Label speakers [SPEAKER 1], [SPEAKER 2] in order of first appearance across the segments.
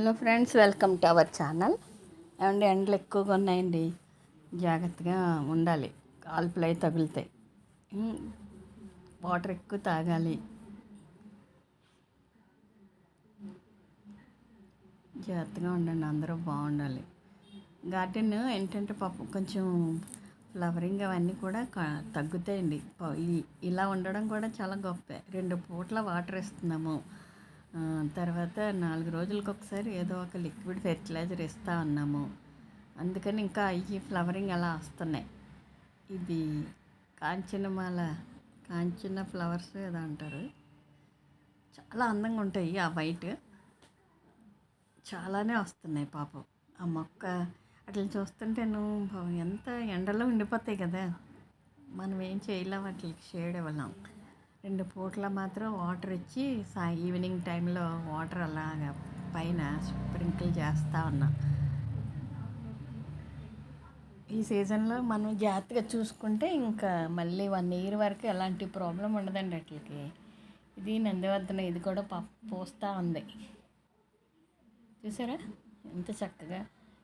[SPEAKER 1] Hello friends, welcome to our channel. ఏమండి, ఎండలు ఎక్కువగా ఉన్నాయండి. జాగ్రత్తగా ఉండాలి, కాల్పులు అయి తగులుతాయి. వాటర్ ఎక్కువ తాగాలి. జాగ్రత్తగా ఉండండి, అందరూ బాగుండాలి. గార్డెన్ ఏంటంటే పాపం కొంచెం ఫ్లవరింగ్ అవన్నీ కూడా తగ్గుతాయండి. ఇలా ఉండడం కూడా చాలా గొప్పే. 2 పూట్ల వాటర్ ఇస్తున్నాము. తర్వాత 4 రోజులకు ఒకసారి ఏదో ఒక లిక్విడ్ ఫెర్టిలైజర్ ఇస్తూ ఉన్నాము. అందుకని ఇంకా ఈ ఫ్లవరింగ్ అలా వస్తున్నాయి. ఇది కాంచన ఫ్లవర్స్ ఏదో అంటారు. చాలా అందంగా ఉంటాయి. ఆ వైట్ చాలానే వస్తున్నాయి పాపం. ఆ మొక్క అట్లా చూస్తుంటే ఎంత ఎండలో ఉండిపోతాయి కదా. మనం ఏం చేయలేం, వాటికి షేడ్ ఇవ్వలేం. 2 పూట్ల మాత్రం వాటర్ ఇచ్చి ఈవినింగ్ టైంలో వాటర్ అలాగా పైన స్ప్రింకిల్ చేస్తూ ఉన్నాం. ఈ సీజన్లో మనం జాగ్రత్తగా చూసుకుంటే ఇంకా మళ్ళీ 1 ఇయర్ వరకు ఎలాంటి ప్రాబ్లం ఉండదండి వాటికి. ఇది నందివర్ధన, ఇది కూడా పూస్తూ ఉంది. చూసారా ఎంత చక్కగా.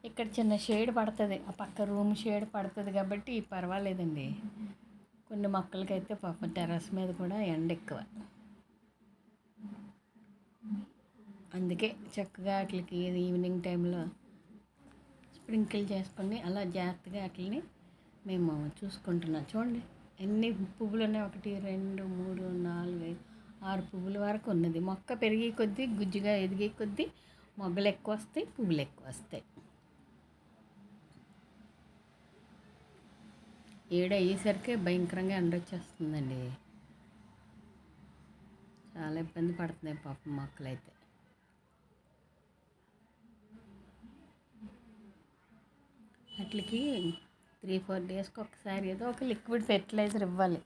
[SPEAKER 1] ఇక్కడ చిన్న షేడ్ పడుతుంది, ఆ పక్క రూమ్ షేడ్ పడుతుంది కాబట్టి పర్వాలేదండి. కొన్ని మొక్కలకైతే పాపం టెర్రస్ మీద కూడా ఎండ ఎక్కువ. అందుకే చక్కగా వాటికి ఈవినింగ్ టైంలో స్ప్రింకిల్ చేసుకొని అలా జాగ్రత్తగా వాటిని మేము చూసుకుంటున్నాం. చూడండి ఎన్ని పువ్వులు ఉన్నాయి. 1 2 3 4 5 6 పువ్వుల వరకు ఉన్నది. మొక్క పెరిగే కొద్దీ, గుజ్జుగా ఎదిగే కొద్దీ మొగ్గలు ఎక్కువ వస్తాయి, పువ్వులు ఎక్కువ వస్తాయి. 7 అయ్యేసరికి భయంకరంగా ఎండ వచ్చేస్తుందండి. చాలా ఇబ్బంది పడుతున్నాయి పాపం మొక్కలైతే. వాటికి 3-4 డేస్కి ఒకసారి ఏదో ఒక లిక్విడ్ ఫెర్టిలైజర్ ఇవ్వాలి,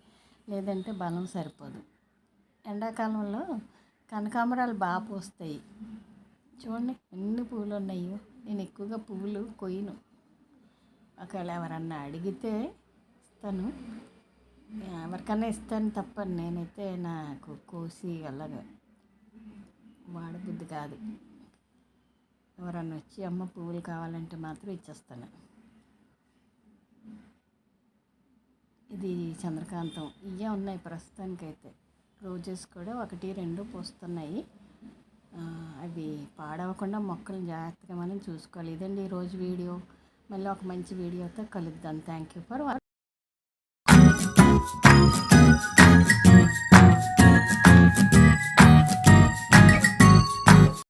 [SPEAKER 1] లేదంటే బలం సరిపోదు. ఎండాకాలంలో కనకాంబరాలు బాగా పూస్తాయి. చూడండి ఎన్ని పువ్వులు ఉన్నాయో. నేను ఎక్కువగా పువ్వులు కొయ్యను. ఒకవేళ ఎవరన్నా అడిగితే ఇస్తాను, ఎవరికన్నా ఇస్తాను తప్ప నేనైతే నాకు కోసి అలాగా వాడబుద్ధి కాదు. ఎవరన్నా వచ్చి అమ్మ పువ్వులు కావాలంటే మాత్రం ఇచ్చేస్తాను. ఇది చంద్రకాంతం, ఇవే ఉన్నాయి ప్రస్తుతానికైతే. రోజెస్ కూడా 1 2 పూస్తున్నాయి. అవి పాడవకుండా మొక్కలను జాగ్రత్తగా మనం చూసుకోవాలి. ఇదండి ఈరోజు వీడియో. మళ్ళీ ఒక మంచి వీడియోతో కలుద్దాం. Thank you for watching.